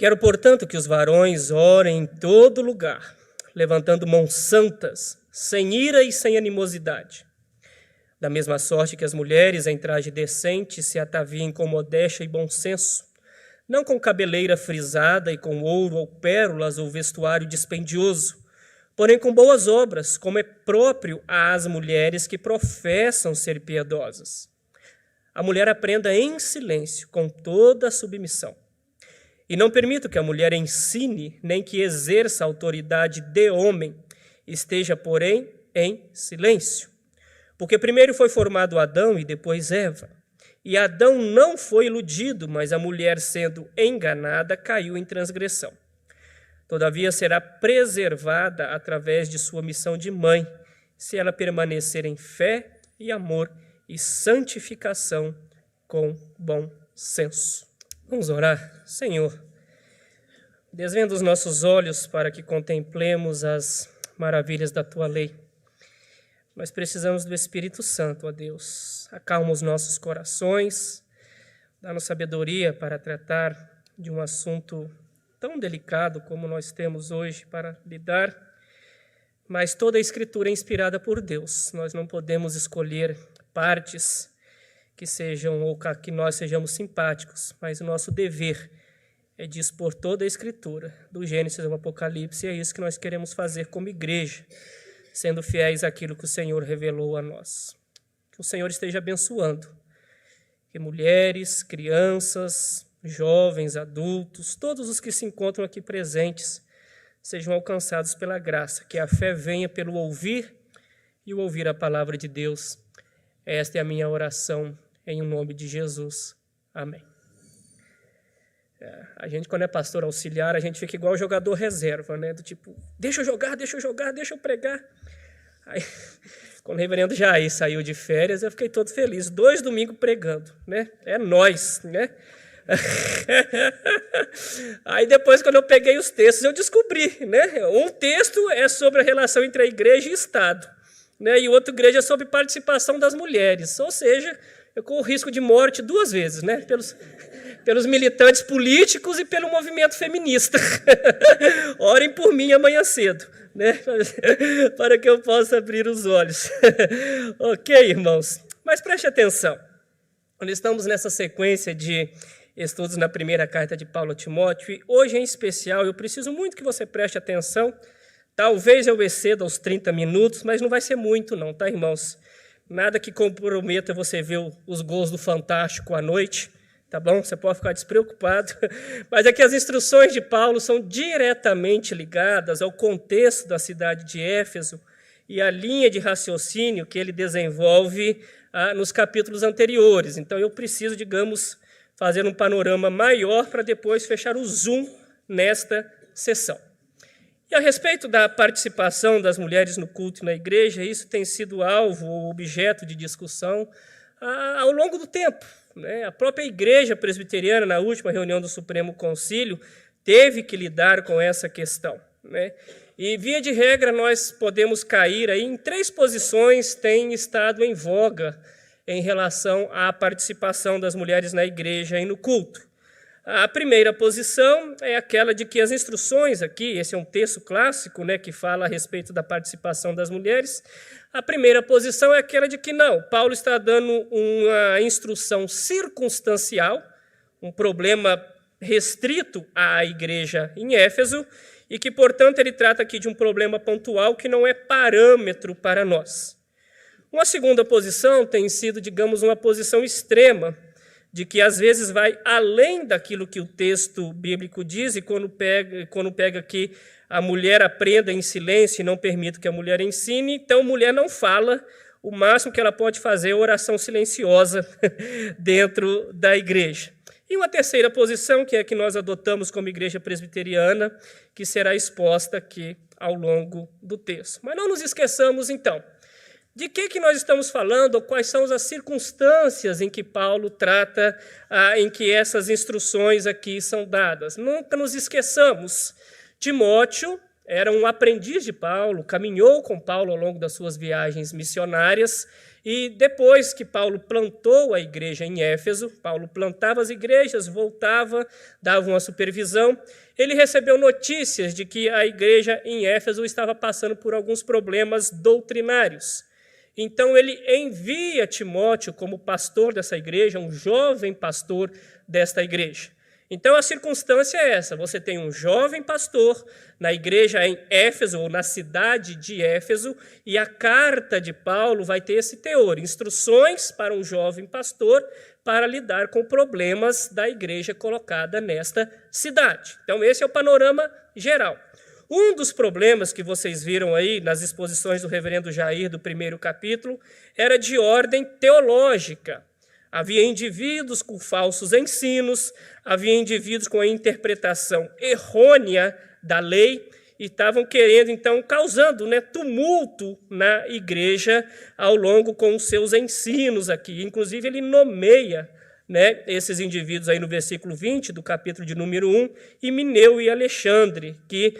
Quero, portanto, que os varões orem em todo lugar, levantando mãos santas, sem ira e sem animosidade. Da mesma sorte que as mulheres, em traje decente, se ataviem com modéstia e bom senso, não com cabeleira frisada e com ouro ou pérolas ou vestuário dispendioso, porém com boas obras, como é próprio às mulheres que professam ser piedosas. A mulher aprenda em silêncio, com toda a submissão. E não permito que a mulher ensine, nem que exerça a autoridade de homem, esteja, porém, em silêncio. Porque primeiro foi formado Adão e depois Eva. E Adão não foi iludido, mas a mulher, sendo enganada, caiu em transgressão. Todavia será preservada através de sua missão de mãe, se ela permanecer em fé e amor e santificação com bom senso. Vamos orar. Senhor, desvenda os nossos olhos para que contemplemos as maravilhas da Tua lei. Nós precisamos do Espírito Santo, ó Deus. Acalma os nossos corações, dá-nos sabedoria para tratar de um assunto tão delicado como nós temos hoje para lidar, mas toda a Escritura é inspirada por Deus. Nós não podemos escolher partes que sejam ou que nós sejamos simpáticos, mas o nosso dever é de expor toda a Escritura, do Gênesis ao Apocalipse, e é isso que nós queremos fazer como igreja, sendo fiéis àquilo que o Senhor revelou a nós. Que o Senhor esteja abençoando, que mulheres, crianças, jovens, adultos, todos os que se encontram aqui presentes, sejam alcançados pela graça, que a fé venha pelo ouvir e o ouvir a palavra de Deus. Esta é a minha oração em nome de Jesus. Amém. A gente, quando é pastor auxiliar, a gente fica igual o jogador reserva, né? Do tipo, deixa eu jogar, deixa eu pregar. Aí, quando o reverendo Jair saiu de férias, eu fiquei todo feliz. 2 domingos pregando, né? É nós, né? Aí depois, quando eu peguei os textos, eu descobri, né? Um texto é sobre a relação entre a igreja e o Estado, né? E o outro igreja é sobre participação das mulheres. Ou seja, eu corro risco de morte 2 vezes, né? Pelos militantes políticos e pelo movimento feminista. Orem por mim amanhã cedo, né? Para que eu possa abrir os olhos. Ok, irmãos? Mas preste atenção. Quando estamos nessa sequência de estudos na primeira carta de Paulo a Timóteo, e hoje em especial eu preciso muito que você preste atenção. Talvez eu exceda os 30 minutos, mas não vai ser muito não, tá, irmãos? Nada que comprometa você ver os gols do Fantástico à noite, tá bom? Você pode ficar despreocupado. Mas é que as instruções de Paulo são diretamente ligadas ao contexto da cidade de Éfeso e à linha de raciocínio que ele desenvolve nos capítulos anteriores. Então, eu preciso, digamos, fazer um panorama maior para depois fechar o zoom nesta sessão. E a respeito da participação das mulheres no culto e na igreja, isso tem sido alvo ou objeto de discussão ao longo do tempo, né? A própria igreja presbiteriana, na última reunião do Supremo Concílio, teve que lidar com essa questão, né? E, via de regra, nós podemos cair aí em 3 posições que têm estado em voga em relação à participação das mulheres na igreja e no culto. A primeira posição é aquela de que as instruções aqui, esse é um texto clássico, né, que fala a respeito da participação das mulheres. A primeira posição é aquela de que não, Paulo está dando uma instrução circunstancial, um problema restrito à igreja em Éfeso, e que, portanto, ele trata aqui de um problema pontual que não é parâmetro para nós. Uma segunda posição tem sido, digamos, uma posição extrema, de que às vezes vai além daquilo que o texto bíblico diz, e quando pega que a mulher aprenda em silêncio e não permite que a mulher ensine, então a mulher não fala, o máximo que ela pode fazer é oração silenciosa dentro da igreja. E uma terceira posição, que é a que nós adotamos como igreja presbiteriana, que será exposta aqui ao longo do texto. Mas não nos esqueçamos, então, de que nós estamos falando, ou quais são as circunstâncias em que Paulo trata, em que essas instruções aqui são dadas. Nunca nos esqueçamos, Timóteo era um aprendiz de Paulo, caminhou com Paulo ao longo das suas viagens missionárias, E depois que Paulo plantou a igreja em Éfeso, Paulo plantava as igrejas, voltava, dava uma supervisão, ele recebeu notícias de que a igreja em Éfeso estava passando por alguns problemas doutrinários. Então ele envia Timóteo como pastor dessa igreja, um jovem pastor desta igreja. Então a circunstância é essa, você tem um jovem pastor na igreja em Éfeso, ou na cidade de Éfeso, e a carta de Paulo vai ter esse teor, instruções para um jovem pastor para lidar com problemas da igreja colocada nesta cidade. Então esse é o panorama geral. Um dos problemas que vocês viram aí nas exposições do reverendo Jair do primeiro capítulo era de ordem teológica. Havia indivíduos com falsos ensinos, havia indivíduos com a interpretação errônea da lei e estavam querendo, então, causando tumulto na igreja ao longo com os seus ensinos aqui. Inclusive, ele nomeia esses indivíduos aí no versículo 20 do capítulo de número 1, Himeneu e Alexandre, que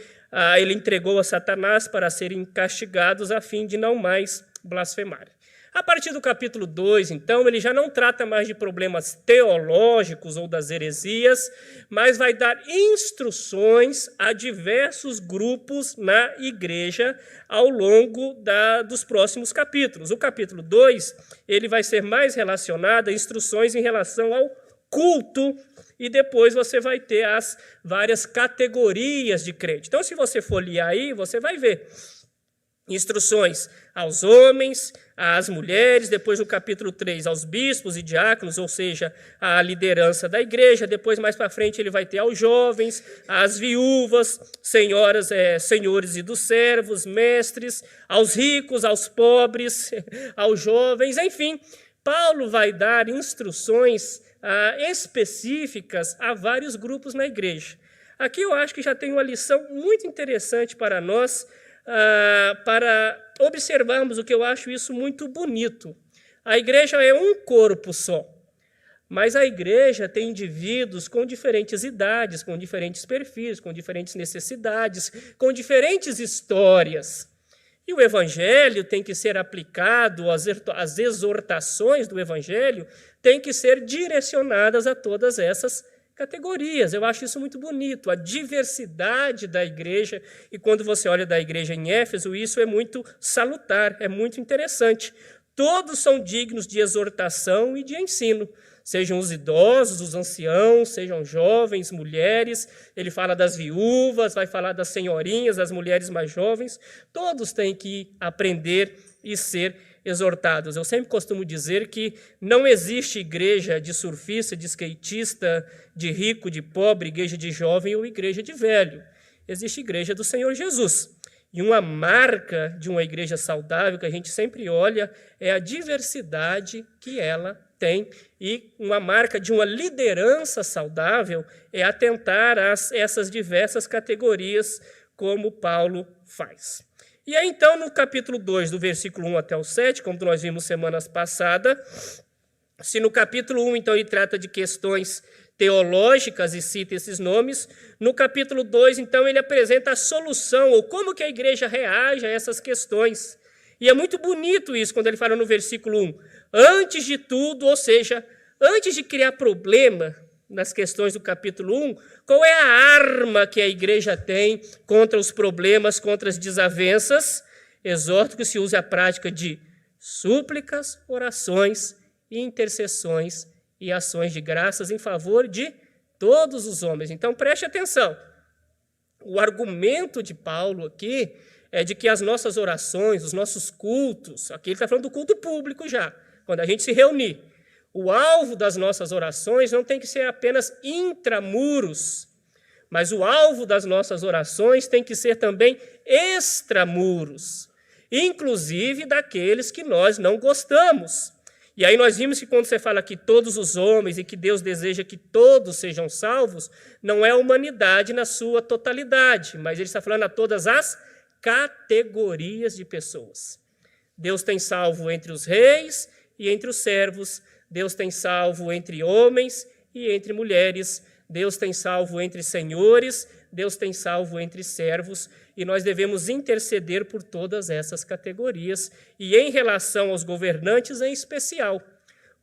ele entregou a Satanás para serem castigados a fim de não mais blasfemar. A partir do capítulo 2, então, ele já não trata mais de problemas teológicos ou das heresias, mas vai dar instruções a diversos grupos na igreja ao longo dos próximos capítulos. O capítulo 2, ele vai ser mais relacionado a instruções em relação ao culto, e depois você vai ter as várias categorias de crente. Então, se você folhear aí, você vai ver instruções aos homens, às mulheres, depois no capítulo 3 aos bispos e diáconos, ou seja, à liderança da igreja, depois mais para frente ele vai ter aos jovens, às viúvas, senhores e dos servos, mestres, aos ricos, aos pobres, aos jovens, enfim, Paulo vai dar instruções específicas a vários grupos na igreja. Aqui eu acho que já tem uma lição muito interessante para nós, para observarmos o que eu acho isso muito bonito. A igreja é um corpo só, mas a igreja tem indivíduos com diferentes idades, com diferentes perfis, com diferentes necessidades, com diferentes histórias. E o evangelho tem que ser aplicado, as exortações do evangelho têm que ser direcionadas a todas essas categorias. Eu acho isso muito bonito, a diversidade da igreja, e quando você olha da igreja em Éfeso, isso é muito salutar, é muito interessante. Todos são dignos de exortação e de ensino, sejam os idosos, os anciãos, sejam jovens, mulheres, ele fala das viúvas, vai falar das senhorinhas, das mulheres mais jovens, todos têm que aprender e ser exortados. Eu sempre costumo dizer que não existe igreja de surfista, de skatista, de rico, de pobre, igreja de jovem ou igreja de velho. Existe igreja do Senhor Jesus. E uma marca de uma igreja saudável que a gente sempre olha é a diversidade que ela tem. E uma marca de uma liderança saudável é atentar a essas diversas categorias como Paulo faz. E aí, então, no capítulo 2, do versículo 1 até o 7, como nós vimos semanas passadas, se no capítulo 1, então, ele trata de questões teológicas e cita esses nomes, no capítulo 2, então, ele apresenta a solução, ou como que a igreja reage a essas questões. E é muito bonito isso, quando ele fala no versículo 1, antes de tudo, ou seja, antes de criar problema nas questões do capítulo 1, qual é a arma que a igreja tem contra os problemas, contra as desavenças? Exorto que se use a prática de súplicas, orações, intercessões e ações de graças em favor de todos os homens. Então, preste atenção. O argumento de Paulo aqui é de que as nossas orações, os nossos cultos, aqui ele está falando do culto público já, quando a gente se reunir, o alvo das nossas orações não tem que ser apenas intramuros, mas o alvo das nossas orações tem que ser também extramuros, inclusive daqueles que nós não gostamos. E aí nós vimos que quando você fala que todos os homens e que Deus deseja que todos sejam salvos, não é a humanidade na sua totalidade, mas ele está falando a todas as categorias de pessoas. Deus tem salvo entre os reis e entre os servos, Deus tem salvo entre homens e entre mulheres, Deus tem salvo entre senhores, Deus tem salvo entre servos, e nós devemos interceder por todas essas categorias, e em relação aos governantes em especial,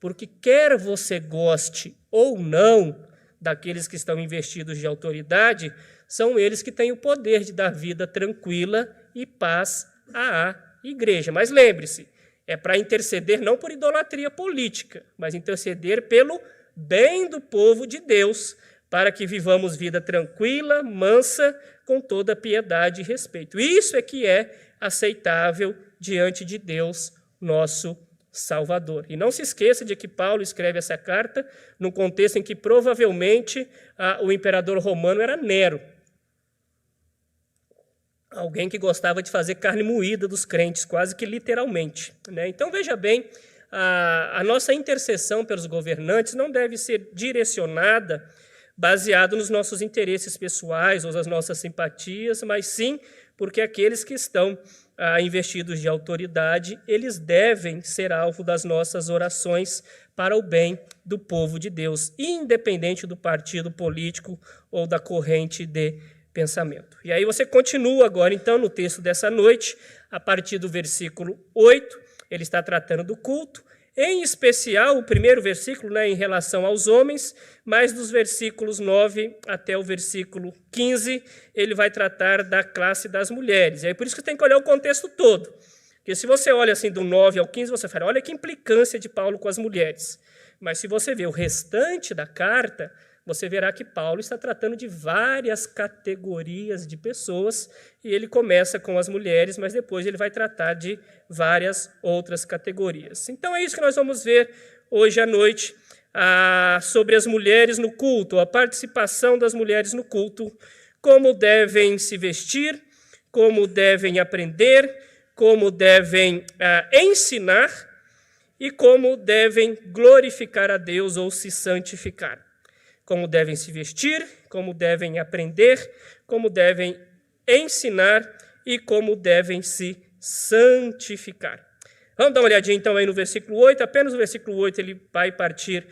porque quer você goste ou não daqueles que estão investidos de autoridade, são eles que têm o poder de dar vida tranquila e paz à igreja. Mas lembre-se, é para interceder não por idolatria política, mas interceder pelo bem do povo de Deus, para que vivamos vida tranquila, mansa, com toda piedade e respeito. Isso é que é aceitável diante de Deus, nosso Salvador. E não se esqueça de que Paulo escreve essa carta num contexto em que provavelmente o imperador romano era Nero, alguém que gostava de fazer carne moída dos crentes, quase que literalmente, né? Então, veja bem, a nossa intercessão pelos governantes não deve ser direcionada baseado nos nossos interesses pessoais ou nas nossas simpatias, mas sim porque aqueles que estão investidos de autoridade, eles devem ser alvo das nossas orações para o bem do povo de Deus, independente do partido político ou da corrente de pensamento. E aí você continua agora, então, no texto dessa noite, a partir do versículo 8, ele está tratando do culto, em especial o primeiro versículo, né, em relação aos homens, mas dos versículos 9 até o versículo 15, ele vai tratar da classe das mulheres. E aí por isso que tem que olhar o contexto todo. Porque se você olha assim do 9 ao 15, você fala, olha que implicância de Paulo com as mulheres. Mas se você vê o restante da carta, você verá que Paulo está tratando de várias categorias de pessoas, e ele começa com as mulheres, mas depois ele vai tratar de várias outras categorias. Então é isso que nós vamos ver hoje à noite, sobre as mulheres no culto, a participação das mulheres no culto, como devem se vestir, como devem aprender, como devem ensinar e como devem glorificar a Deus ou se santificar. Como devem se vestir, como devem aprender, como devem ensinar e como devem se santificar. Vamos dar uma olhadinha então aí no versículo 8, apenas o versículo 8 ele vai partir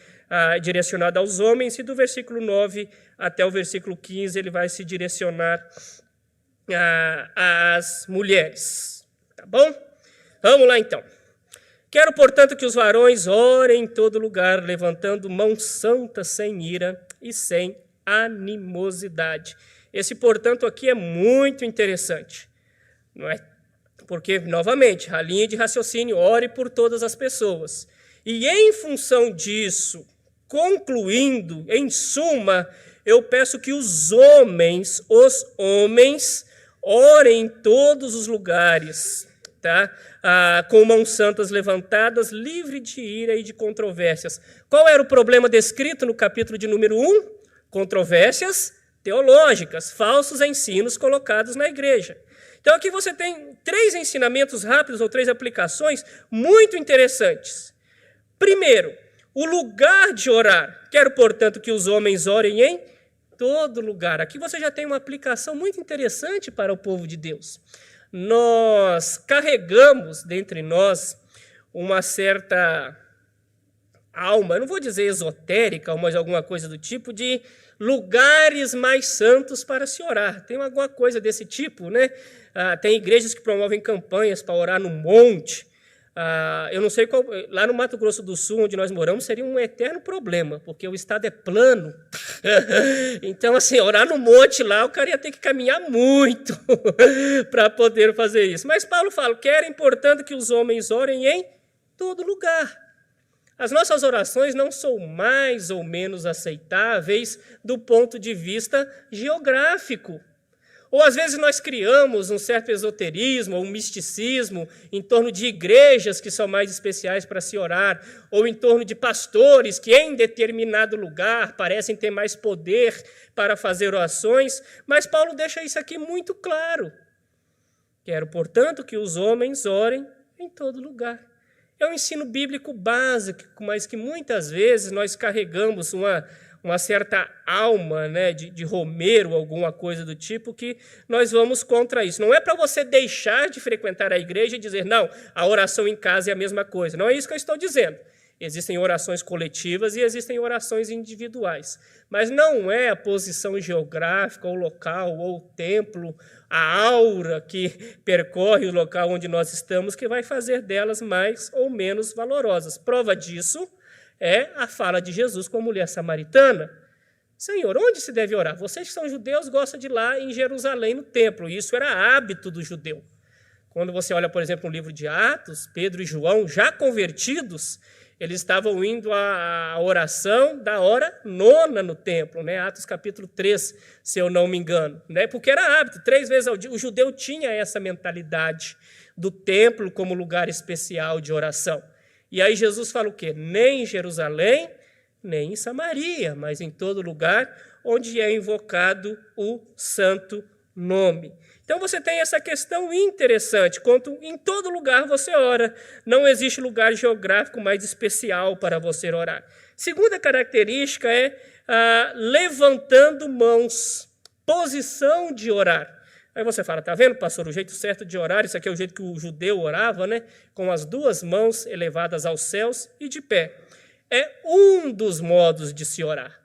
direcionado aos homens, e do versículo 9 até o versículo 15 ele vai se direcionar às mulheres. Tá bom? Vamos lá então. Quero, portanto, que os varões orem em todo lugar, levantando mãos santas sem ira e sem animosidade. Esse, portanto, aqui é muito interessante, não é? Porque, novamente, a linha de raciocínio, ore por todas as pessoas. E, em função disso, concluindo, em suma, eu peço que os homens, orem em todos os lugares, tá? Com mãos santas levantadas, livre de ira e de controvérsias. Qual era o problema descrito no capítulo de número 1? Controvérsias teológicas, falsos ensinos colocados na igreja. Então aqui você tem 3 ensinamentos rápidos, ou 3 aplicações muito interessantes. Primeiro, o lugar de orar. Quero, portanto, que os homens orem em todo lugar. Aqui você já tem uma aplicação muito interessante para o povo de Deus. Nós carregamos dentre nós uma certa alma, não vou dizer esotérica, mas alguma coisa do tipo, de lugares mais santos para se orar. Tem alguma coisa desse tipo, né? Tem igrejas que promovem campanhas para orar no monte. Eu não sei qual, lá no Mato Grosso do Sul, onde nós moramos, seria um eterno problema, porque o estado é plano. Então, assim, orar no monte lá, o cara ia ter que caminhar muito para poder fazer isso. Mas Paulo fala, querem, portanto, que os homens orem em todo lugar. As nossas orações não são mais ou menos aceitáveis do ponto de vista geográfico. Ou às vezes nós criamos um certo esoterismo ou um misticismo em torno de igrejas que são mais especiais para se orar, ou em torno de pastores que em determinado lugar parecem ter mais poder para fazer orações, mas Paulo deixa isso aqui muito claro. Quero, portanto, que os homens orem em todo lugar. É um ensino bíblico básico, mas que muitas vezes nós carregamos uma certa alma, né, de Romero, alguma coisa do tipo, que nós vamos contra isso. Não é para você deixar de frequentar a igreja e dizer, não, a oração em casa é a mesma coisa. Não é isso que eu estou dizendo. Existem orações coletivas e existem orações individuais. Mas não é a posição geográfica, ou local, ou o templo, a aura que percorre o local onde nós estamos que vai fazer delas mais ou menos valorosas. Prova disso é a fala de Jesus com a mulher samaritana. Senhor, onde se deve orar? Vocês que são judeus gostam de ir lá em Jerusalém, no templo. Isso era hábito do judeu. Quando você olha, por exemplo, no livro de Atos, Pedro e João, já convertidos, eles estavam indo à oração da hora 9ª no templo, né? Atos capítulo 3, se eu não me engano, né? Porque era hábito, 3 vezes ao dia. O judeu tinha essa mentalidade do templo como lugar especial de oração. E aí Jesus fala o quê? Nem em Jerusalém, nem em Samaria, mas em todo lugar onde é invocado o santo nome. Então você tem essa questão interessante, quanto em todo lugar você ora. Não existe lugar geográfico mais especial para você orar. Segunda característica é levantando mãos, posição de orar. Aí você fala, tá vendo, pastor, o jeito certo de orar, isso aqui é o jeito que o judeu orava, né? Com as 2 mãos elevadas aos céus e de pé. É um dos modos de se orar.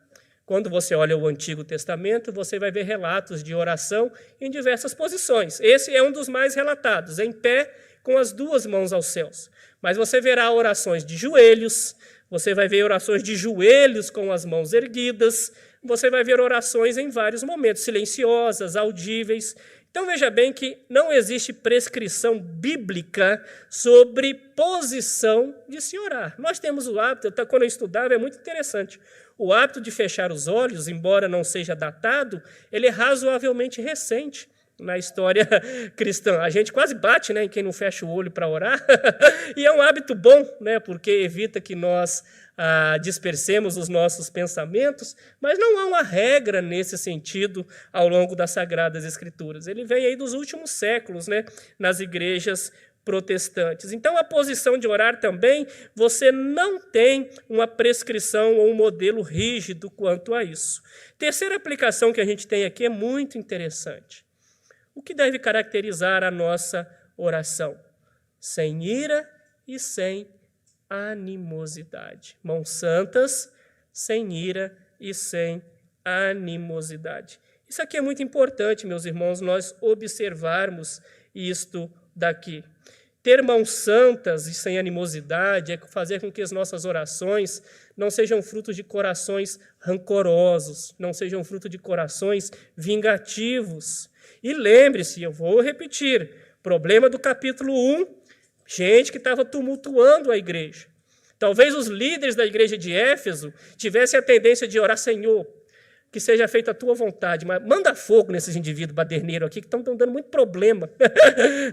Quando você olha o Antigo Testamento, você vai ver relatos de oração em diversas posições. Esse é um dos mais relatados, em pé, com as 2 mãos aos céus. Mas você verá orações de joelhos, você vai ver orações de joelhos com as mãos erguidas, você vai ver orações em vários momentos, silenciosas, audíveis. Então veja bem que não existe prescrição bíblica sobre posição de se orar. Nós temos o hábito, quando eu estudava, é muito interessante. O hábito de fechar os olhos, embora não seja datado, ele é razoavelmente recente na história cristã. A gente quase bate, né, em quem não fecha o olho para orar, e é um hábito bom, né, porque evita que nós dispersemos os nossos pensamentos, mas não há uma regra nesse sentido ao longo das Sagradas Escrituras. Ele vem aí dos últimos séculos, né, nas igrejas protestantes. Então, a posição de orar também, você não tem uma prescrição ou um modelo rígido quanto a isso. Terceira aplicação que a gente tem aqui é muito interessante. O que deve caracterizar a nossa oração? Sem ira e sem animosidade. Mãos santas, sem ira e sem animosidade. Isso aqui é muito importante, meus irmãos, nós observarmos isto daqui. Ter mãos santas e sem animosidade é fazer com que as nossas orações não sejam frutos de corações rancorosos, não sejam fruto de corações vingativos. E lembre-se, eu vou repetir, problema do capítulo 1, gente que estava tumultuando a igreja. Talvez os líderes da igreja de Éfeso tivessem a tendência de orar, Senhor, que seja feita a tua vontade, mas manda fogo nesses indivíduos baderneiros aqui que estão dando muito problema.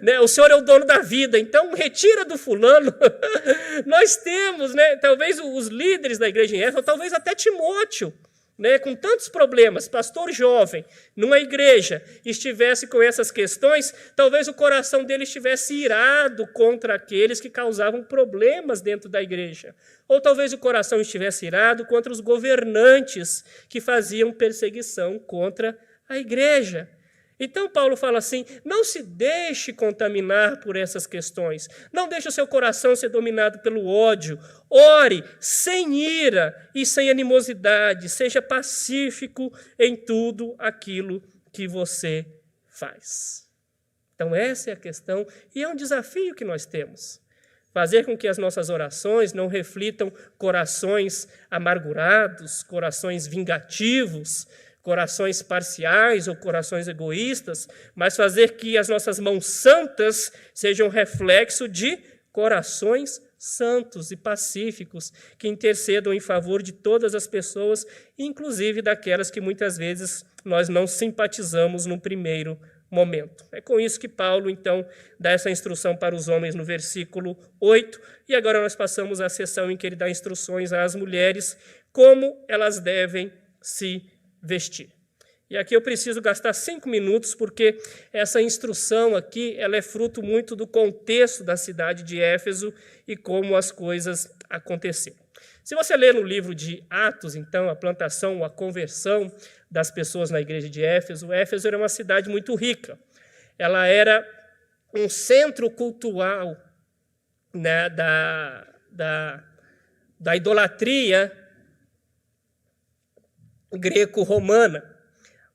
Né? O Senhor é o dono da vida, então retira do fulano. Nós temos, né, talvez os líderes da igreja em Éfeso, talvez até Timóteo, né, com tantos problemas, pastor jovem, numa igreja, estivesse com essas questões, talvez o coração dele estivesse irado contra aqueles que causavam problemas dentro da igreja. Ou talvez o coração estivesse irado contra os governantes que faziam perseguição contra a igreja. Então Paulo fala assim, não se deixe contaminar por essas questões, não deixe o seu coração ser dominado pelo ódio, ore sem ira e sem animosidade, seja pacífico em tudo aquilo que você faz. Então essa é a questão e é um desafio que nós temos. Fazer com que as nossas orações não reflitam corações amargurados, corações vingativos, corações parciais ou corações egoístas, mas fazer que as nossas mãos santas sejam reflexo de corações santos e pacíficos, que intercedam em favor de todas as pessoas, inclusive daquelas que muitas vezes nós não simpatizamos no primeiro momento. É com isso que Paulo, então, dá essa instrução para os homens no versículo 8, e agora nós passamos à seção em que ele dá instruções às mulheres como elas devem se vestir. E aqui eu preciso gastar 5 minutos, porque essa instrução aqui ela é fruto muito do contexto da cidade de Éfeso e como as coisas aconteceram. Se você ler no livro de Atos, então, a plantação, a conversão das pessoas na igreja de Éfeso, Éfeso era uma cidade muito rica. Ela era um da da idolatria greco-romana.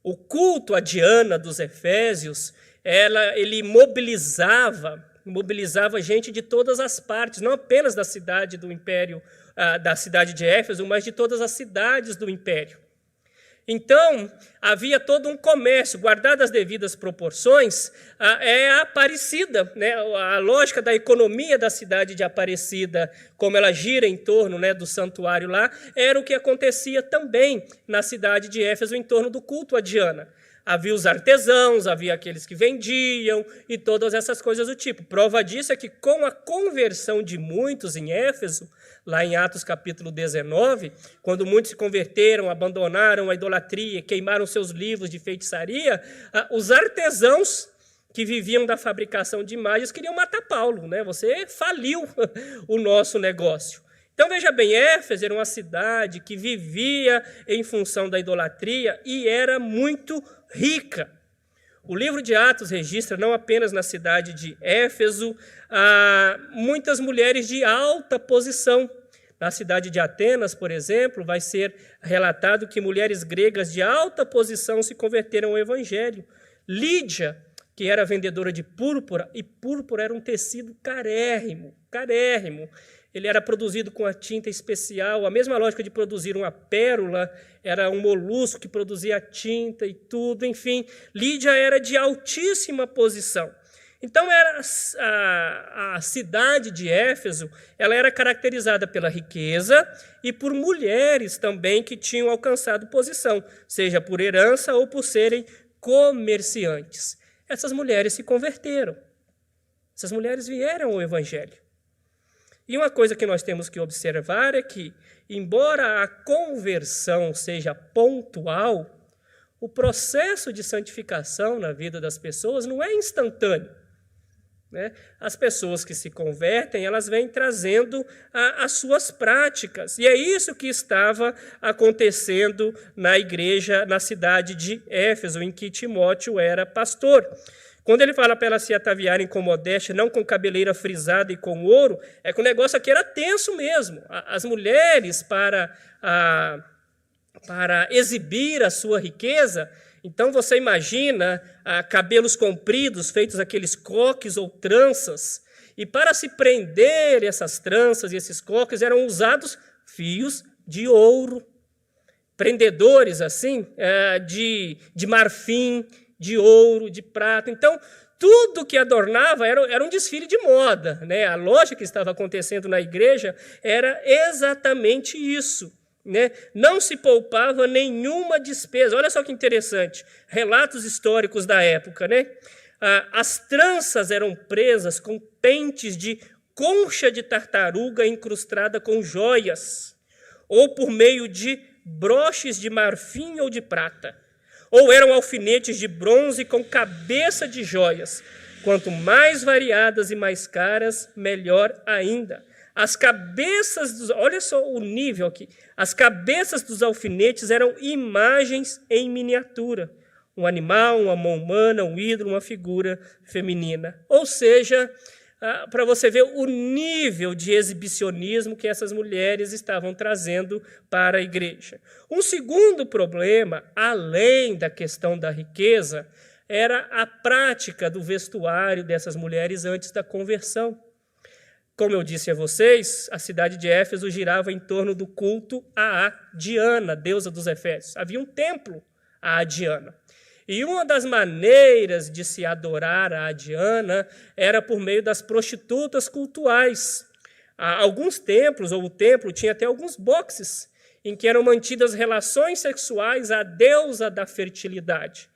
O culto a Diana dos Efésios, ele mobilizava gente de todas as partes, não apenas da cidade do império, da cidade de Éfeso, mas de todas as cidades do império. Então, havia todo um comércio, guardado as devidas proporções, é a Aparecida, né? A lógica da economia da cidade de Aparecida, como ela gira em torno, né, do santuário lá, era o que acontecia também na cidade de Éfeso, em torno do culto a Diana. Havia os artesãos, havia aqueles que vendiam e todas essas coisas do tipo. Prova disso é que com a conversão de muitos em Éfeso, lá em Atos capítulo 19, quando muitos se converteram, abandonaram a idolatria, queimaram seus livros de feitiçaria, os artesãos que viviam da fabricação de imagens queriam matar Paulo, né? Você faliu o nosso negócio. Então, veja bem, Éfeso era uma cidade que vivia em função da idolatria e era muito rica. O livro de Atos registra, não apenas na cidade de Éfeso, muitas mulheres de alta posição. Na cidade de Atenas, por exemplo, vai ser relatado que mulheres gregas de alta posição se converteram ao evangelho. Lídia, que era vendedora de púrpura, e púrpura era um tecido carérrimo. Ele era produzido com a tinta especial, a mesma lógica de produzir uma pérola, era um molusco que produzia tinta e tudo, enfim. Lídia era de altíssima posição. Então, a cidade de Éfeso, ela era caracterizada pela riqueza e por mulheres também que tinham alcançado posição, seja por herança ou por serem comerciantes. Essas mulheres se converteram. Essas mulheres vieram ao evangelho. E uma coisa que nós temos que observar é que, embora a conversão seja pontual, o processo de santificação na vida das pessoas não é instantâneo, né? As pessoas que se convertem, elas vêm trazendo as suas práticas. E é isso que estava acontecendo na igreja, na cidade de Éfeso, em que Timóteo era pastor. Quando ele fala para elas se ataviarem com modéstia, não com cabeleira frisada e com ouro, é que o negócio aqui era tenso mesmo. As mulheres, para exibir a sua riqueza, então você imagina cabelos compridos, feitos aqueles coques ou tranças, e para se prender essas tranças e esses coques eram usados fios de ouro, prendedores assim, de marfim, de ouro, de prata. Então, tudo que adornava era um desfile de moda, né? A lógica que estava acontecendo na igreja era exatamente isso, né? Não se poupava nenhuma despesa. Olha só que interessante, relatos históricos da época, né? As tranças eram presas com pentes de concha de tartaruga incrustada com joias, ou por meio de broches de marfim ou de prata. Ou eram alfinetes de bronze com cabeça de joias. Quanto mais variadas e mais caras, melhor ainda. As cabeças olha só o nível aqui. As cabeças dos alfinetes eram imagens em miniatura. Um animal, uma mão humana, um ídolo, uma figura feminina. Ou seja, para você ver o nível de exibicionismo que essas mulheres estavam trazendo para a igreja. Um segundo problema, além da questão da riqueza, era a prática do vestuário dessas mulheres antes da conversão. Como eu disse a vocês, a cidade de Éfeso girava em torno do culto a Diana, deusa dos Efésios. Havia um templo a Diana. E uma das maneiras de se adorar a Diana era por meio das prostitutas cultuais. Alguns templos, ou o templo, tinha até alguns boxes em que eram mantidas relações sexuais à deusa da fertilidade.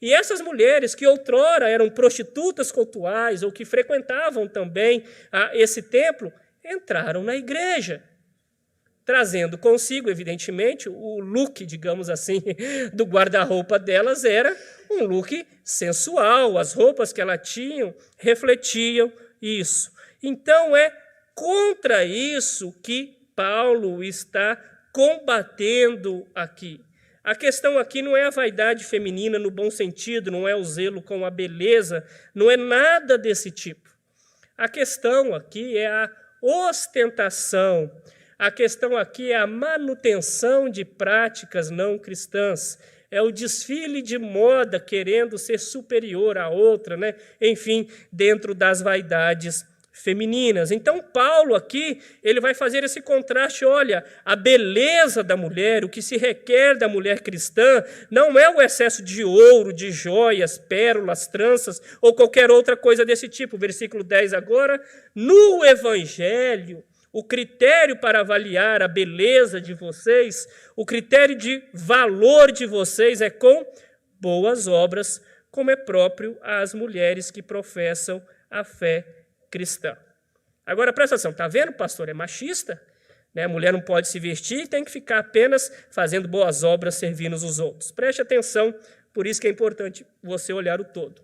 E essas mulheres que outrora eram prostitutas cultuais ou que frequentavam também esse templo, entraram na igreja, trazendo consigo, evidentemente, o look, digamos assim, do guarda-roupa delas era um look sensual. As roupas que elas tinham refletiam isso. Então, é contra isso que Paulo está combatendo aqui. A questão aqui não é a vaidade feminina no bom sentido, não é o zelo com a beleza, não é nada desse tipo. A questão aqui é a ostentação, A questão aqui é a manutenção de práticas não cristãs. É o desfile de moda querendo ser superior à outra, né? Enfim, dentro das vaidades femininas. Então, Paulo aqui, ele vai fazer esse contraste. Olha, a beleza da mulher, o que se requer da mulher cristã, não é o excesso de ouro, de joias, pérolas, tranças ou qualquer outra coisa desse tipo. Versículo 10 agora, no Evangelho, o critério para avaliar a beleza de vocês, o critério de valor de vocês é com boas obras, como é próprio às mulheres que professam a fé cristã. Agora, presta atenção, está vendo, pastor? É machista, né? A mulher não pode se vestir, tem que ficar apenas fazendo boas obras, servindo os outros. Preste atenção, por isso que é importante você olhar o todo.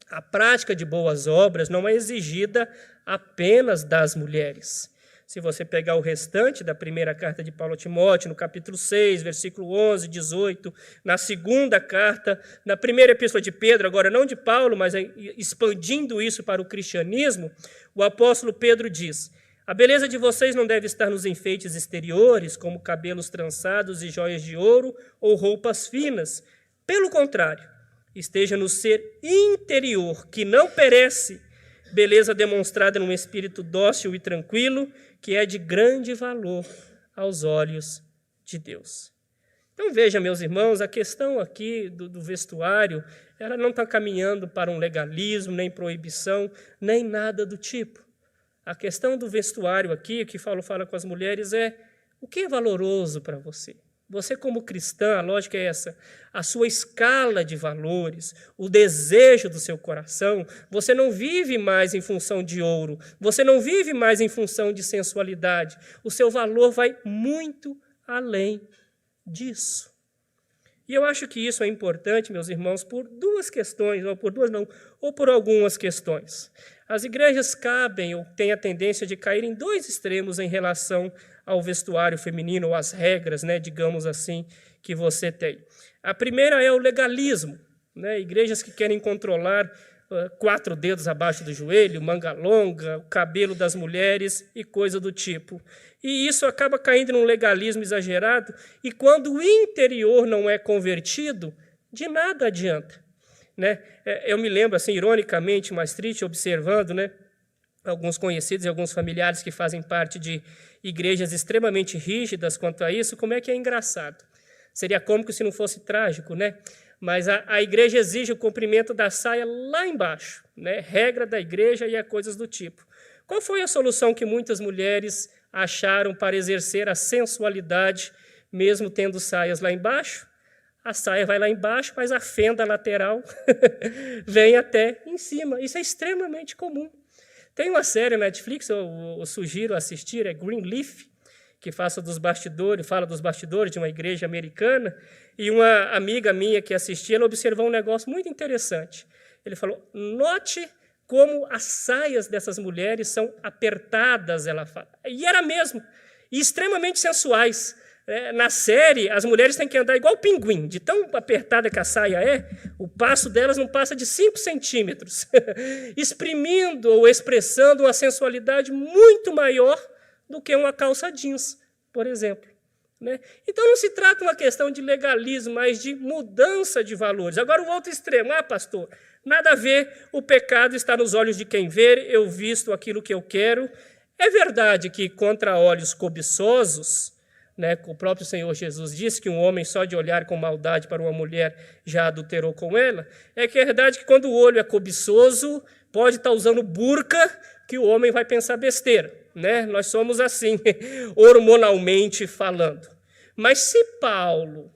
A prática de boas obras não é exigida apenas das mulheres. Se você pegar o restante da primeira carta de Paulo a Timóteo, no capítulo 6, versículo 11, 18, na segunda carta, na primeira epístola de Pedro, agora não de Paulo, mas expandindo isso para o cristianismo, o apóstolo Pedro diz: a beleza de vocês não deve estar nos enfeites exteriores, como cabelos trançados e joias de ouro ou roupas finas. Pelo contrário, esteja no ser interior, que não perece, beleza demonstrada num espírito dócil e tranquilo, que é de grande valor aos olhos de Deus. Então veja, meus irmãos, a questão aqui do vestuário, ela não está caminhando para um legalismo, nem proibição, nem nada do tipo. A questão do vestuário aqui, o que Paulo fala com as mulheres é: o que é valoroso para você? Você, como cristã, a lógica é essa, a sua escala de valores, o desejo do seu coração, você não vive mais em função de ouro, você não vive mais em função de sensualidade, o seu valor vai muito além disso. E eu acho que isso é importante, meus irmãos, por duas questões, ou por algumas questões. As igrejas cabem ou têm a tendência de cair em dois extremos em relação ao vestuário feminino, ou às regras, né, digamos assim, que você tem. A primeira é o legalismo, né, igrejas que querem controlar 4 dedos abaixo do joelho, manga longa, o cabelo das mulheres e coisa do tipo. E isso acaba caindo num legalismo exagerado, e quando o interior não é convertido, de nada adianta. Né? Eu me lembro, assim, ironicamente, mais triste, observando, né, alguns conhecidos e alguns familiares que fazem parte de igrejas extremamente rígidas quanto a isso, como é que é engraçado. Seria cômico se não fosse trágico, né? Mas a igreja exige o comprimento da saia lá embaixo, né? Regra da igreja e coisas do tipo. Qual foi a solução que muitas mulheres acharam para exercer a sensualidade, mesmo tendo saias lá embaixo? A saia vai lá embaixo, mas a fenda lateral vem até em cima. Isso é extremamente comum. Tem uma série na Netflix, eu sugiro assistir, é Greenleaf, que fala dos bastidores de uma igreja americana, e uma amiga minha que assistia, ela observou um negócio muito interessante. Ele falou: note como as saias dessas mulheres são apertadas, ela fala. E era mesmo, e extremamente sensuais. Na série, as mulheres têm que andar igual pinguim, de tão apertada que a saia é, o passo delas não passa de 5 centímetros, exprimindo ou expressando uma sensualidade muito maior do que uma calça jeans, por exemplo. Né? Então, não se trata de uma questão de legalismo, mas de mudança de valores. Agora, o outro extremo: pastor, nada a ver, o pecado está nos olhos de quem vê, eu visto aquilo que eu quero. É verdade que contra olhos cobiçosos, né, o próprio Senhor Jesus disse que um homem só de olhar com maldade para uma mulher já adulterou com ela. É verdade que quando o olho é cobiçoso, pode estar usando burca, que o homem vai pensar besteira. Né? Nós somos assim, hormonalmente falando. Mas se Paulo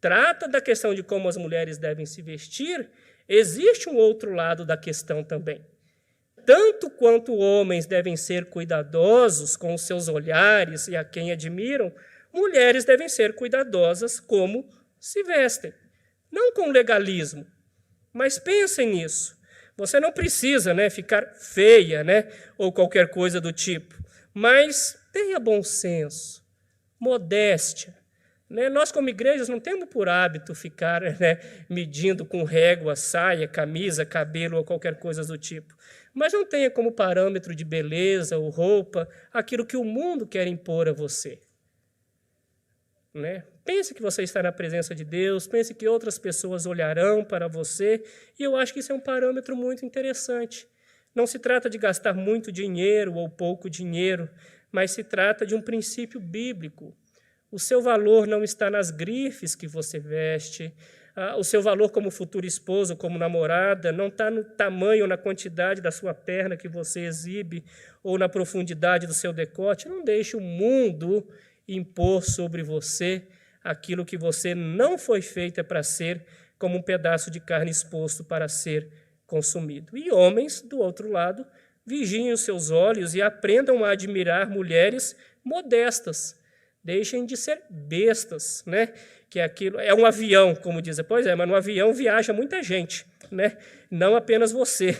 trata da questão de como as mulheres devem se vestir, existe um outro lado da questão também. Tanto quanto homens devem ser cuidadosos com os seus olhares e a quem admiram, mulheres devem ser cuidadosas como se vestem. Não com legalismo, mas pensem nisso. Você não precisa, né, ficar feia, né, ou qualquer coisa do tipo, mas tenha bom senso, modéstia. Né? Nós, como igrejas, não temos por hábito ficar, né, medindo com régua, saia, camisa, cabelo ou qualquer coisa do tipo. Mas não tenha como parâmetro de beleza ou roupa aquilo que o mundo quer impor a você. Né? Pense que você está na presença de Deus, pense que outras pessoas olharão para você, e eu acho que isso é um parâmetro muito interessante. Não se trata de gastar muito dinheiro ou pouco dinheiro, mas se trata de um princípio bíblico. O seu valor não está nas grifes que você veste, o seu valor como futuro esposo, como namorada, não está no tamanho ou na quantidade da sua perna que você exibe ou na profundidade do seu decote. Não deixe o mundo impor sobre você aquilo que você não foi feita para ser, como um pedaço de carne exposto para ser consumido. E homens, do outro lado, vigiem os seus olhos e aprendam a admirar mulheres modestas. Deixem de ser bestas, né? Que aquilo é um avião, como dizem. Pois é, mas no avião viaja muita gente, né? Não apenas você,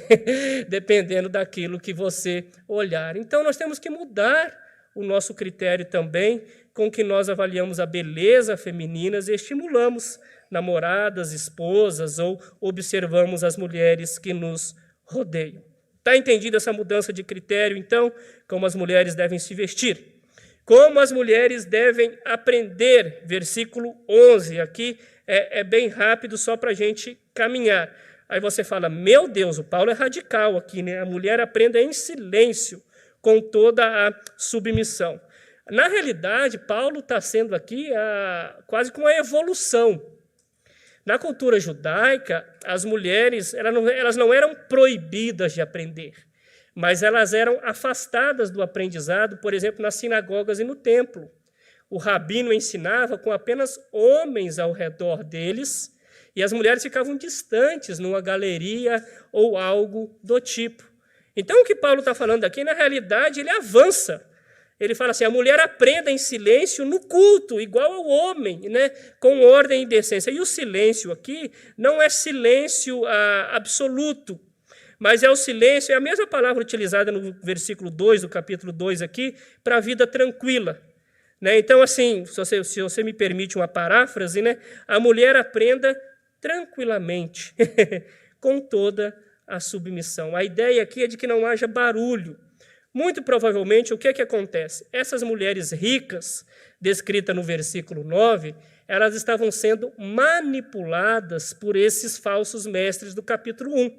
dependendo daquilo que você olhar. Então, nós temos que mudar o nosso critério também com que nós avaliamos a beleza feminina e estimulamos namoradas, esposas ou observamos as mulheres que nos rodeiam. Está entendida essa mudança de critério, então? Como as mulheres devem se vestir? Como as mulheres devem aprender? Versículo 11, aqui é bem rápido, só para a gente caminhar. Aí você fala, meu Deus, o Paulo é radical aqui, né? A mulher aprenda em silêncio, com toda a submissão. Na realidade, Paulo está sendo aqui quase com uma evolução. Na cultura judaica, as mulheres elas não eram proibidas de aprender, mas elas eram afastadas do aprendizado, por exemplo, nas sinagogas e no templo. O rabino ensinava com apenas homens ao redor deles, e as mulheres ficavam distantes numa galeria ou algo do tipo. Então, o que Paulo está falando aqui, na realidade, ele avança. Ele fala assim, a mulher aprenda em silêncio no culto, igual ao homem, né? Com ordem e decência. E o silêncio aqui não é silêncio absoluto, mas é o silêncio, é a mesma palavra utilizada no versículo 2 do capítulo 2 aqui, para a vida tranquila. Né? Então, assim, se você me permite uma paráfrase, né? A mulher aprenda tranquilamente, com toda a submissão. A ideia aqui é de que não haja barulho. Muito provavelmente, o que acontece? Essas mulheres ricas, descritas no versículo 9, elas estavam sendo manipuladas por esses falsos mestres do capítulo 1.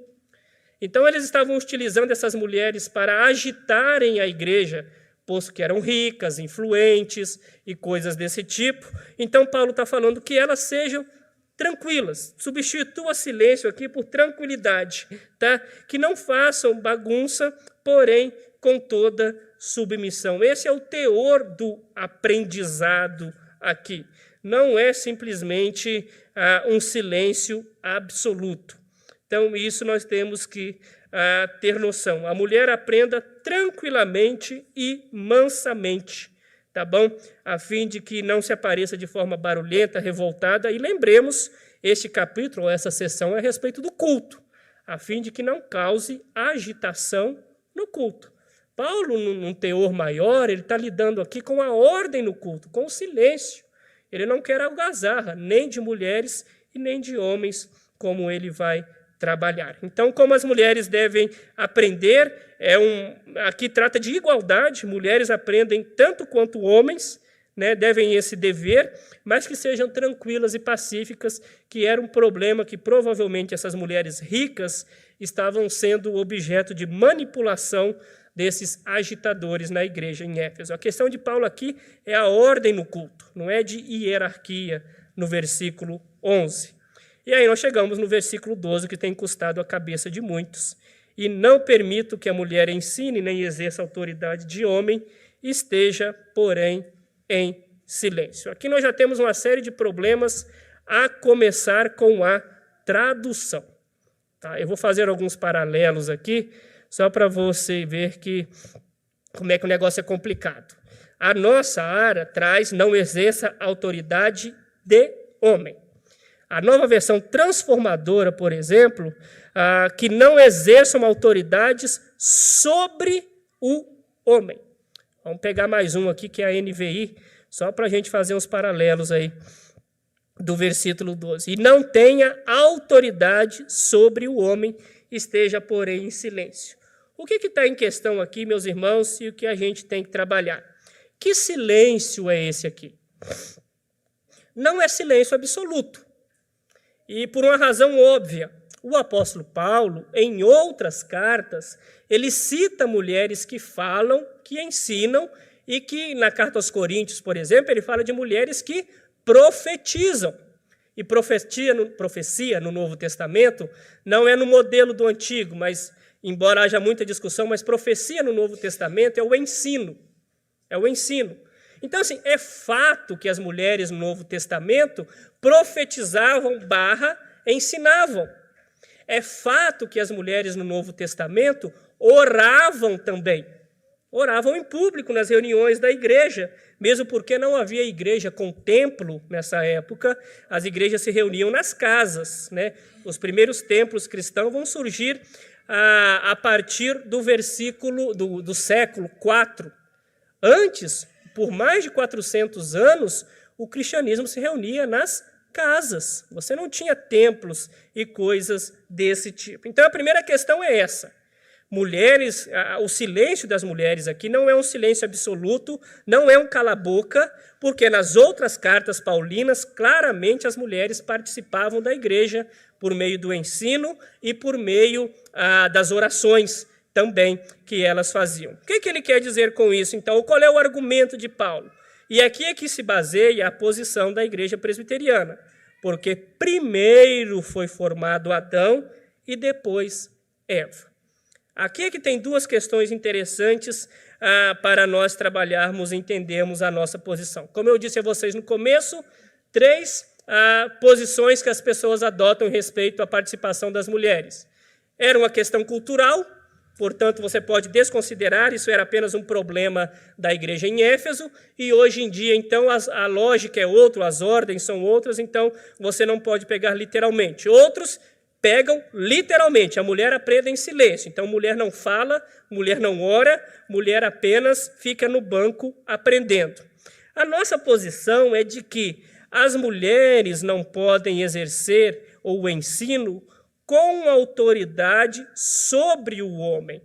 Então, eles estavam utilizando essas mulheres para agitarem a igreja, posto que eram ricas, influentes e coisas desse tipo. Então, Paulo está falando que elas sejam tranquilas. Substitua silêncio aqui por tranquilidade, tá? Que não façam bagunça, porém com toda submissão. Esse é o teor do aprendizado aqui. Não é simplesmente um silêncio absoluto. Então, isso nós temos que ter noção. A mulher aprenda tranquilamente e mansamente, tá bom? A fim de que não se apareça de forma barulhenta, revoltada. E lembremos, este capítulo, essa sessão é a respeito do culto, a fim de que não cause agitação no culto. Paulo, num teor maior, ele está lidando aqui com a ordem no culto, com o silêncio. Ele não quer algazarra, nem de mulheres e nem de homens, como ele vai trabalhar. Então, como as mulheres devem aprender, aqui trata de igualdade, mulheres aprendem tanto quanto homens, né, devem esse dever, mas que sejam tranquilas e pacíficas, que era um problema que provavelmente essas mulheres ricas estavam sendo objeto de manipulação desses agitadores na igreja em Éfeso. A questão de Paulo aqui é a ordem no culto, não é de hierarquia, no versículo 11. E aí nós chegamos no versículo 12, que tem custado a cabeça de muitos. E não permito que a mulher ensine nem exerça autoridade de homem, esteja, porém, em silêncio. Aqui nós já temos uma série de problemas, a começar com a tradução. Tá? Eu vou fazer alguns paralelos aqui, só para você ver como é que o negócio é complicado. A nossa área traz não exerça autoridade de homem. A nova versão transformadora, por exemplo, que não exerçam autoridades sobre o homem. Vamos pegar mais um aqui, que é a NVI, Só para a gente fazer uns paralelos aí do versículo 12. E não tenha autoridade sobre o homem, esteja, porém, em silêncio. O que está em questão aqui, meus irmãos, e o que a gente tem que trabalhar? Que silêncio é esse aqui? Não é silêncio absoluto. E por uma razão óbvia. O apóstolo Paulo, em outras cartas, ele cita mulheres que falam, que ensinam, e que, na carta aos Coríntios, por exemplo, ele fala de mulheres que profetizam. E profecia no Novo Testamento não é no modelo do Antigo, mas, embora haja muita discussão, mas profecia no Novo Testamento é o ensino. É o ensino. Então, assim, é fato que as mulheres no Novo Testamento profetizavam / ensinavam. É fato que as mulheres no Novo Testamento oravam também. Oravam em público nas reuniões da igreja, mesmo porque não havia igreja com templo nessa época, as igrejas se reuniam nas casas, né? Os primeiros templos cristãos vão surgir a partir do do século IV. Antes, por mais de 400 anos, o cristianismo se reunia nas casas. Você não tinha templos e coisas desse tipo. Então, a primeira questão é essa. Mulheres, o silêncio das mulheres aqui não é um silêncio absoluto, não é um cala-boca, porque nas outras cartas paulinas, claramente as mulheres participavam da igreja por meio do ensino e por meio das orações também que elas faziam. O que ele quer dizer com isso, então? Qual é o argumento de Paulo? E aqui é que se baseia a posição da igreja presbiteriana, porque primeiro foi formado Adão e depois Eva. Aqui é que tem duas questões interessantes para nós trabalharmos e entendermos a nossa posição. Como eu disse a vocês no começo, 3 posições que as pessoas adotam em respeito à participação das mulheres. Era uma questão cultural, portanto, você pode desconsiderar, isso era apenas um problema da igreja em Éfeso, e hoje em dia, então, a lógica é outra, as ordens são outras, então você não pode pegar literalmente. Outros pegam literalmente, a mulher aprende em silêncio, então mulher não fala, mulher não ora, mulher apenas fica no banco aprendendo. A nossa posição é de que as mulheres não podem exercer o ensino com autoridade sobre o homem.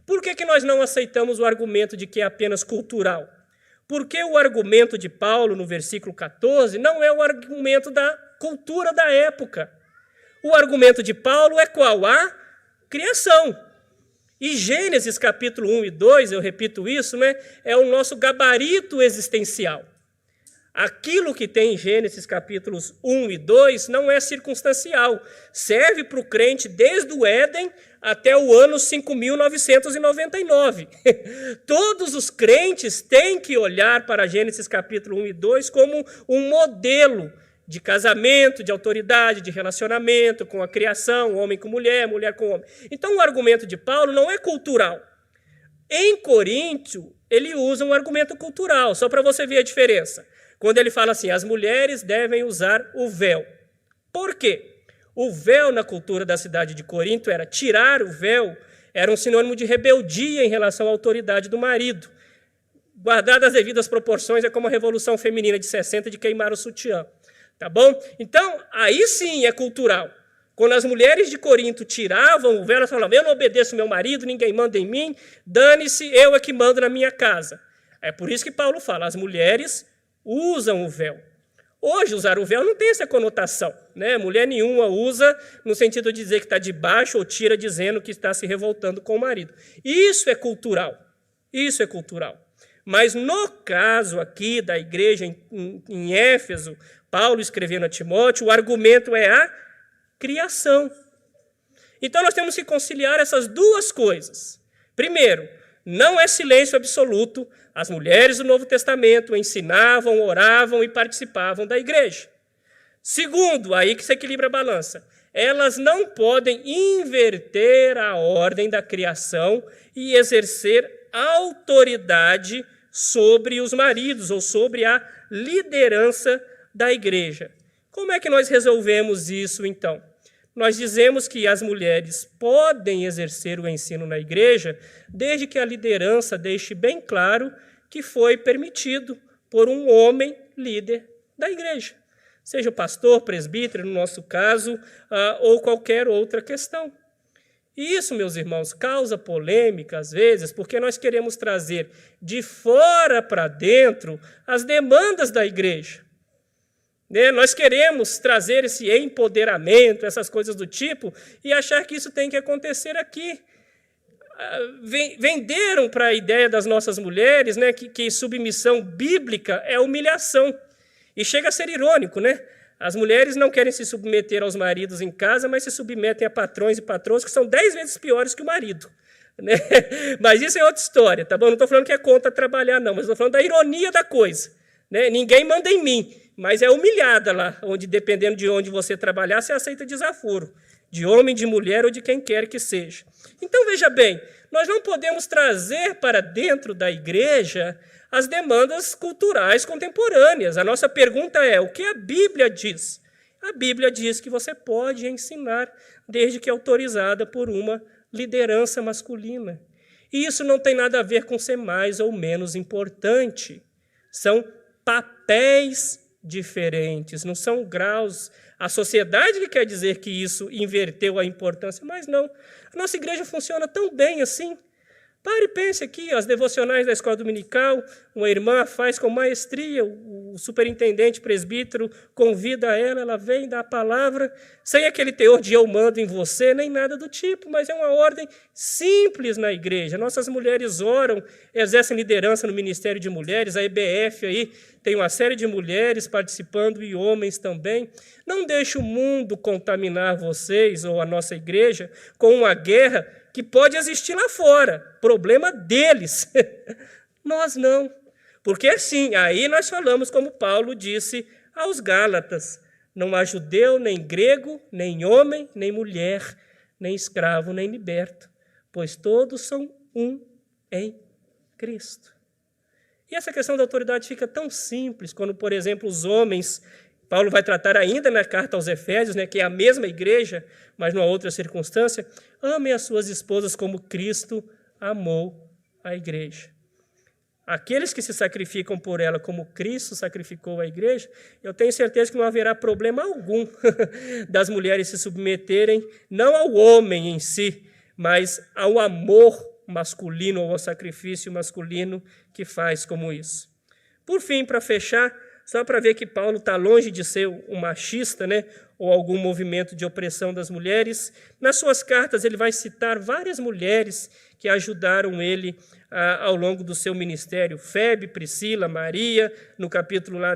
Por que nós não aceitamos o argumento de que é apenas cultural? Porque o argumento de Paulo, no versículo 14, não é o argumento da cultura da época. O argumento de Paulo é qual? A criação. E Gênesis capítulo 1 e 2, eu repito isso, né, é o nosso gabarito existencial. Aquilo que tem em Gênesis capítulos 1 e 2 não é circunstancial. Serve para o crente desde o Éden até o ano 5.999. Todos os crentes têm que olhar para Gênesis capítulo 1 e 2 como um modelo de casamento, de autoridade, de relacionamento com a criação, homem com mulher, mulher com homem. Então, o argumento de Paulo não é cultural. Em Coríntio, ele usa um argumento cultural, só para você ver a diferença. Quando ele fala assim, as mulheres devem usar o véu. Por quê? O véu na cultura da cidade de Corinto era tirar o véu, era um sinônimo de rebeldia em relação à autoridade do marido. Guardadas as devidas proporções, é como a Revolução Feminina de 60 de queimar o sutiã. Tá bom? Então, aí sim é cultural. Quando as mulheres de Corinto tiravam o véu, elas falavam, eu não obedeço meu marido, ninguém manda em mim, dane-se, eu é que mando na minha casa. É por isso que Paulo fala, as mulheres usam o véu. Hoje, usar o véu não tem essa conotação, né? Mulher nenhuma usa no sentido de dizer que está debaixo ou tira dizendo que está se revoltando com o marido. Isso é cultural. Isso é cultural. Mas no caso aqui da igreja em Éfeso, Paulo escrevendo a Timóteo, o argumento é a criação. Então nós temos que conciliar essas duas coisas. Primeiro, não é silêncio absoluto, as mulheres do Novo Testamento ensinavam, oravam e participavam da igreja. Segundo, aí que se equilibra a balança, elas não podem inverter a ordem da criação e exercer autoridade sobre os maridos ou sobre a liderança da igreja. Como é que nós resolvemos isso, então? Nós dizemos que as mulheres podem exercer o ensino na igreja, desde que a liderança deixe bem claro que foi permitido por um homem líder da igreja, seja o pastor, presbítero, no nosso caso, ou qualquer outra questão. E isso, meus irmãos, causa polêmica às vezes, porque nós queremos trazer de fora para dentro as demandas da igreja. Nós queremos trazer esse empoderamento, essas coisas do tipo, e achar que isso tem que acontecer aqui. Venderam para a ideia das nossas mulheres, né, que submissão bíblica é humilhação. E chega a ser irônico, né? As mulheres não querem se submeter aos maridos em casa, mas se submetem a patrões e patroas que são 10 vezes piores que o marido. Né? Mas isso é outra história, tá bom? Não estou falando que é contra trabalhar, não, mas estou falando da ironia da coisa. Né? Ninguém manda em mim, mas é humilhada lá, onde dependendo de onde você trabalhar, você aceita desaforo, de homem, de mulher ou de quem quer que seja. Então, veja bem, nós não podemos trazer para dentro da igreja as demandas culturais contemporâneas. A nossa pergunta é, o que a Bíblia diz? A Bíblia diz que você pode ensinar, desde que autorizada por uma liderança masculina. E isso não tem nada a ver com ser mais ou menos importante. São papéis diferentes, não são graus. A sociedade que quer dizer que isso inverteu a importância, mas não. A nossa igreja funciona tão bem assim. Pare e pense aqui, as devocionais da escola dominical, uma irmã faz com maestria, o superintendente presbítero convida ela vem dar a palavra, sem aquele teor de eu mando em você, nem nada do tipo, mas é uma ordem simples na igreja. Nossas mulheres oram, exercem liderança no Ministério de Mulheres, a EBF aí tem uma série de mulheres participando e homens também. Não deixe o mundo contaminar vocês ou a nossa igreja com uma guerra que pode existir lá fora, problema deles. Nós não. Porque assim, aí nós falamos como Paulo disse aos Gálatas, não há judeu, nem grego, nem homem, nem mulher, nem escravo, nem liberto, pois todos são um em Cristo. E essa questão da autoridade fica tão simples quando, por exemplo, os homens, Paulo vai tratar ainda na carta aos Efésios, né, que é a mesma igreja, mas numa outra circunstância, amem as suas esposas como Cristo amou a igreja. Aqueles que se sacrificam por ela como Cristo sacrificou a igreja, eu tenho certeza que não haverá problema algum das mulheres se submeterem, não ao homem em si, mas ao amor masculino, ou ao sacrifício masculino que faz como isso. Por fim, para fechar, só para ver que Paulo está longe de ser um machista, né, ou algum movimento de opressão das mulheres, nas suas cartas ele vai citar várias mulheres que ajudaram ele ao longo do seu ministério. Febe, Priscila, Maria, no capítulo lá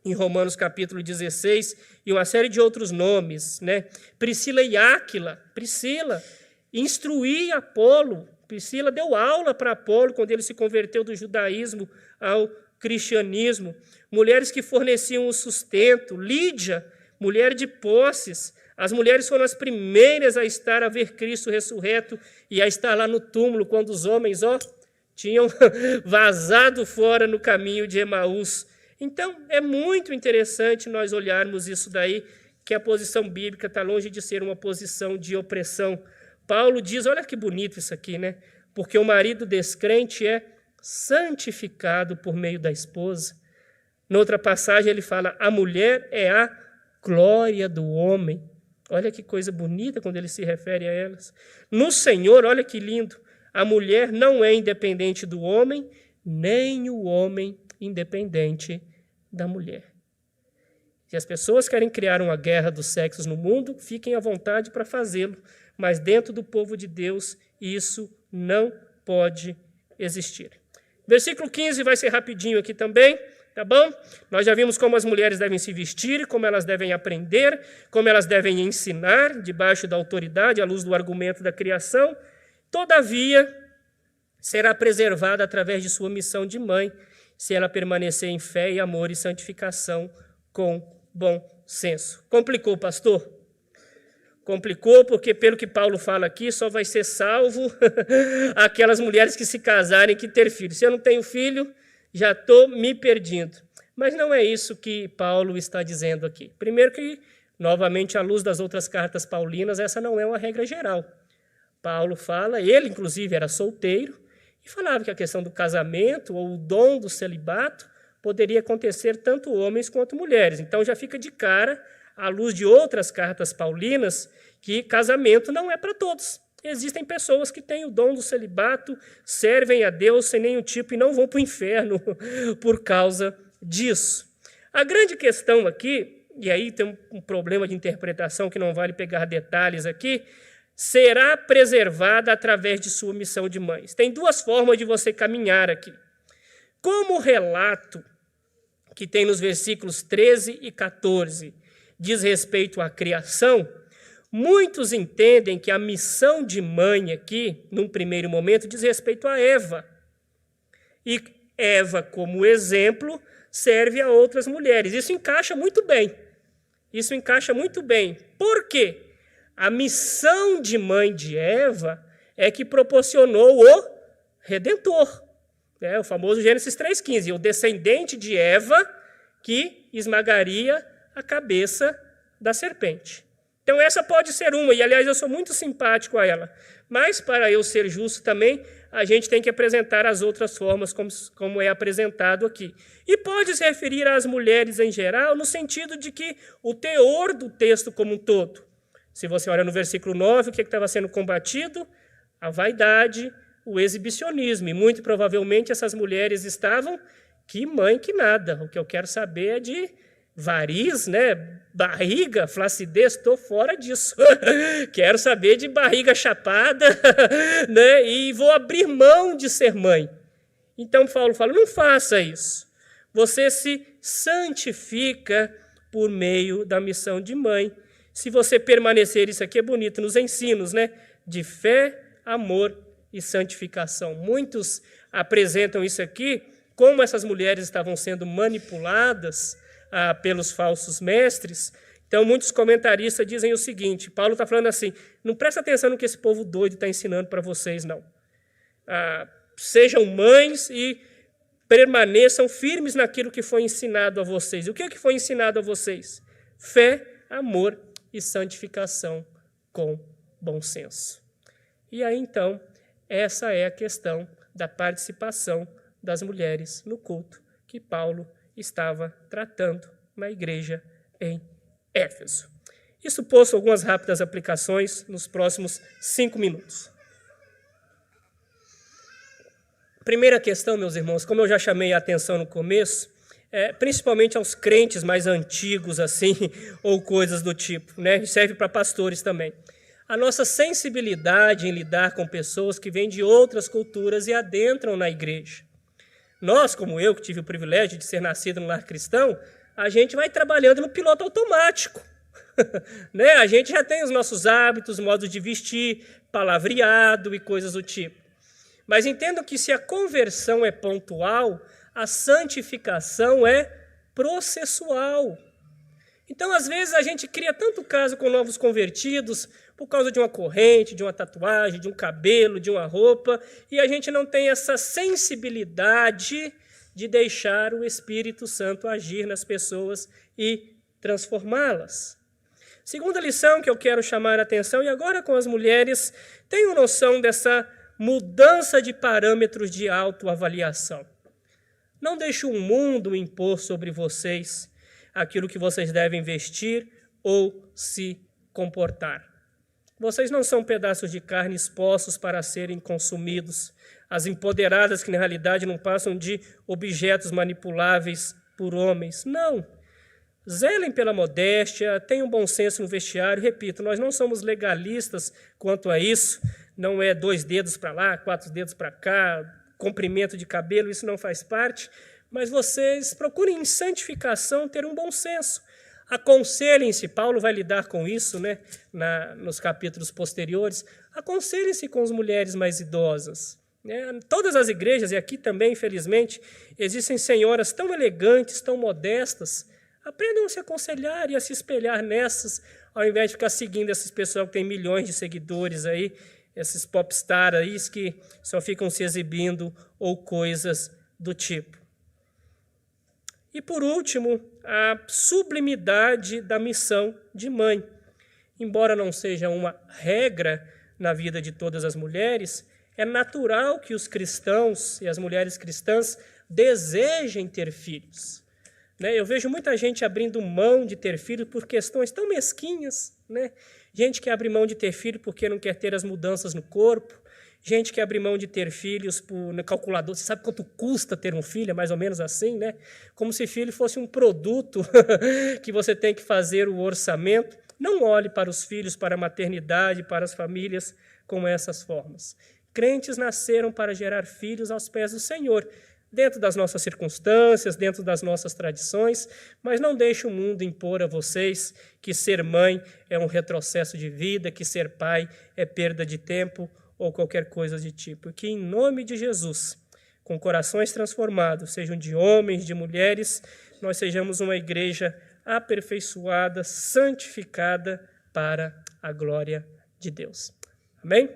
em Romanos capítulo 16, e uma série de outros nomes. Né? Priscila e Áquila. Priscila instruía Apolo. Priscila deu aula para Apolo quando ele se converteu do judaísmo ao cristianismo. Mulheres que forneciam o sustento. Lídia, mulher de posses. As mulheres foram as primeiras a ver Cristo ressurreto e a estar lá no túmulo, quando os homens tinham vazado fora no caminho de Emaús. Então, é muito interessante nós olharmos isso daí, que a posição bíblica está longe de ser uma posição de opressão. Paulo diz, olha que bonito isso aqui, né? Porque o marido descrente é santificado por meio da esposa. Noutra passagem ele fala, a mulher é a glória do homem. Olha que coisa bonita quando ele se refere a elas. No Senhor, olha que lindo, a mulher não é independente do homem, nem o homem independente da mulher. Se as pessoas querem criar uma guerra dos sexos no mundo, fiquem à vontade para fazê-lo, mas dentro do povo de Deus isso não pode existir. Versículo 15 vai ser rapidinho aqui também. Tá bom? Nós já vimos como as mulheres devem se vestir, como elas devem aprender, como elas devem ensinar, debaixo da autoridade, à luz do argumento da criação. Todavia, será preservada através de sua missão de mãe, se ela permanecer em fé e amor e santificação com bom senso. Complicou, pastor? Complicou porque, pelo que Paulo fala aqui, só vai ser salvo aquelas mulheres que se casarem, que ter filho. Se eu não tenho filho, já estou me perdendo. Mas não é isso que Paulo está dizendo aqui. Primeiro que, novamente, à luz das outras cartas paulinas, essa não é uma regra geral. Paulo fala, ele inclusive era solteiro, e falava que a questão do casamento ou o dom do celibato poderia acontecer tanto homens quanto mulheres. Então já fica de cara, à luz de outras cartas paulinas, que casamento não é para todos. Existem pessoas que têm o dom do celibato, servem a Deus sem nenhum tipo e não vão para o inferno por causa disso. A grande questão aqui, e aí tem um problema de interpretação que não vale pegar detalhes aqui, será preservada através de sua missão de mães. Tem duas formas de você caminhar aqui. Como o relato que tem nos versículos 13 e 14 diz respeito à criação, muitos entendem que a missão de mãe aqui, num primeiro momento, diz respeito a Eva. E Eva, como exemplo, serve a outras mulheres. Isso encaixa muito bem. Isso encaixa muito bem. Por quê? A missão de mãe de Eva é que proporcionou o Redentor. O famoso Gênesis 3,15. O descendente de Eva que esmagaria a cabeça da serpente. Então essa pode ser uma, e aliás eu sou muito simpático a ela. Mas para eu ser justo também, a gente tem que apresentar as outras formas como é apresentado aqui. E pode se referir às mulheres em geral, no sentido de que o teor do texto como um todo. Se você olha no versículo 9, o que estava sendo combatido? A vaidade, o exibicionismo. E muito provavelmente essas mulheres estavam, que mãe que nada. O que eu quero saber é de variz, barriga, flacidez, estou fora disso. Quero saber de barriga chapada, e vou abrir mão de ser mãe. Então Paulo fala, não faça isso. Você se santifica por meio da missão de mãe. Se você permanecer, isso aqui é bonito, nos ensinos, de fé, amor e santificação. Muitos apresentam isso aqui, como essas mulheres estavam sendo manipuladas pelos falsos mestres. Então, muitos comentaristas dizem o seguinte, Paulo está falando assim, não presta atenção no que esse povo doido está ensinando para vocês, não. Sejam mães e permaneçam firmes naquilo que foi ensinado a vocês. O que é que foi ensinado a vocês? Fé, amor e santificação com bom senso. E aí, então, essa é a questão da participação das mulheres no culto que Paulo estava tratando na igreja em Éfeso. Isso posto algumas rápidas aplicações nos próximos 5 minutos. Primeira questão, meus irmãos, como eu já chamei a atenção no começo, principalmente aos crentes mais antigos, assim, ou coisas do tipo, serve para pastores também. A nossa sensibilidade em lidar com pessoas que vêm de outras culturas e adentram na igreja. Nós, como eu, que tive o privilégio de ser nascido no lar cristão, a gente vai trabalhando no piloto automático. A gente já tem os nossos hábitos, modos de vestir, palavreado e coisas do tipo. Mas entendam que se a conversão é pontual, a santificação é processual. Então, às vezes, a gente cria tanto caso com novos convertidos por causa de uma corrente, de uma tatuagem, de um cabelo, de uma roupa, e a gente não tem essa sensibilidade de deixar o Espírito Santo agir nas pessoas e transformá-las. Segunda lição que eu quero chamar a atenção, e agora com as mulheres, tenham noção dessa mudança de parâmetros de autoavaliação. Não deixe o mundo impor sobre vocês aquilo que vocês devem vestir ou se comportar. Vocês não são pedaços de carne expostos para serem consumidos. As empoderadas que, na realidade, não passam de objetos manipuláveis por homens. Não. Zelem pela modéstia, tenham bom senso no vestiário. Repito, nós não somos legalistas quanto a isso. Não é 2 dedos para lá, 4 dedos para cá, comprimento de cabelo, isso não faz parte. Mas vocês procurem em santificação ter um bom senso. Aconselhem-se, Paulo vai lidar com isso, nos capítulos posteriores. Aconselhem-se com as mulheres mais idosas. Todas as igrejas, e aqui também, infelizmente, existem senhoras tão elegantes, tão modestas. Aprendam a se aconselhar e a se espelhar nessas, ao invés de ficar seguindo esses pessoal que tem milhões de seguidores aí, esses popstar aí que só ficam se exibindo ou coisas do tipo. E, por último, a sublimidade da missão de mãe. Embora não seja uma regra na vida de todas as mulheres, é natural que os cristãos e as mulheres cristãs desejem ter filhos. Né? Eu vejo muita gente abrindo mão de ter filhos por questões tão mesquinhas. Né? Gente que abre mão de ter filho porque não quer ter as mudanças no corpo. Gente que abre mão de ter filhos por calculador. Você sabe quanto custa ter um filho? É mais ou menos assim, né? Como se filho fosse um produto que você tem que fazer o orçamento. Não olhe para os filhos, para a maternidade, para as famílias com essas formas. Crentes nasceram para gerar filhos aos pés do Senhor, dentro das nossas circunstâncias, dentro das nossas tradições, mas não deixe o mundo impor a vocês que ser mãe é um retrocesso de vida, que ser pai é perda de tempo ou qualquer coisa de tipo. Que em nome de Jesus, com corações transformados, sejam de homens, de mulheres, nós sejamos uma igreja aperfeiçoada, santificada para a glória de Deus. Amém?